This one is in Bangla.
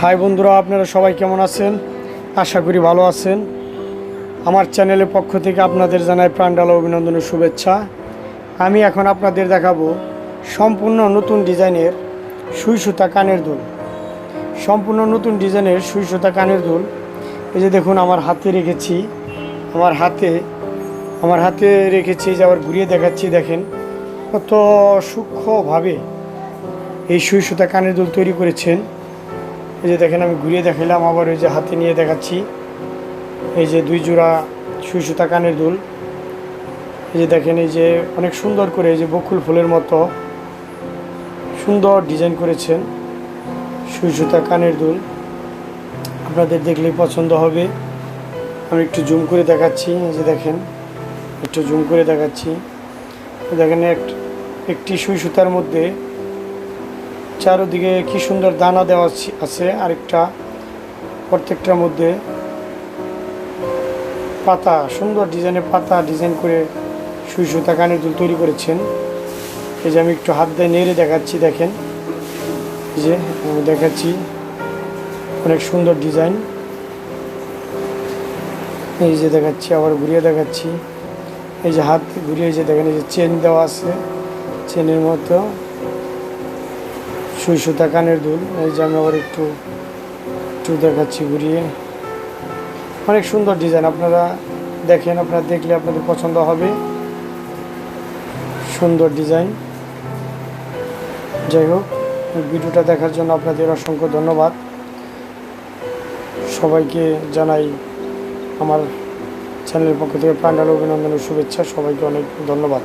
হাই বন্ধুরা, আপনারা সবাই কেমন আছেন? আশা করি ভালো আছেন। আমার চ্যানেলের পক্ষ থেকে আপনাদের জানাই প্রাণঢালা অভিনন্দন ও শুভেচ্ছা। আমি এখন আপনাদের দেখাবো সম্পূর্ণ নতুন ডিজাইনের সুই সুতা কানের দুল। সম্পূর্ণ নতুন ডিজাইনের সুই সুতা কানের দুল। এই যে দেখুন, আমার হাতে রেখেছি, আমার হাতে রেখেছি, যে আবার ঘুরিয়ে দেখাচ্ছি। দেখেন কত সূক্ষ্মভাবে এই সুই সুতা কানের দুল তৈরি করেছেন। এই যে দেখেন, আমি ঘুরিয়ে দেখালাম, আবার ওই যে হাতে নিয়ে দেখাচ্ছি। এই যে 2 জোড়া সুই সুতা কানের দুল। এই যে দেখেন, এই যে অনেক সুন্দর করে, এই যে বকুল ফুলের মতো সুন্দর ডিজাইন করেছেন সুই সুতা কানের দুল। আপনাদের দেখলেই পছন্দ হবে। আমি একটু জুম করে দেখাচ্ছি। এই যে দেখেন, একটু জুম করে দেখাচ্ছি। দেখেন, একটি সুই সুতার মধ্যে চারদিকে কি সুন্দর দানা দেওয়া আছে। আরেকটা, প্রত্যেকটার মধ্যে পাতা, সুন্দর ডিজাইনের পাতা ডিজাইন করে সুই সুতা কানের দুল তৈরি করেছেন। এই যে আমি একটু হাত দিয়ে নেড়ে দেখাচ্ছি। দেখেন, এই যে আমি দেখাচ্ছি, অনেক সুন্দর ডিজাইন। এই যে দেখাচ্ছি, আবার ঘুরিয়ে দেখাচ্ছি। এই যে হাত ঘুরিয়ে, এই যে দেখেন, এই যে চেন দেওয়া আছে, চেনের মতো সুই সুতা কানের দুল। এই যে আমি আবার একটু দেখাচ্ছি ঘুরিয়ে। অনেক সুন্দর ডিজাইন। আপনারা দেখেন, আপনারা দেখলে আপনাদের পছন্দ হবে। সুন্দর ডিজাইন। যাই হোক, ভিডিওটা দেখার জন্য আপনাদের অসংখ্য ধন্যবাদ। সবাইকে জানাই আমার চ্যানেলের পক্ষ থেকে প্রাণঢালা অভিনন্দন ও শুভেচ্ছা। সবাইকে অনেক ধন্যবাদ।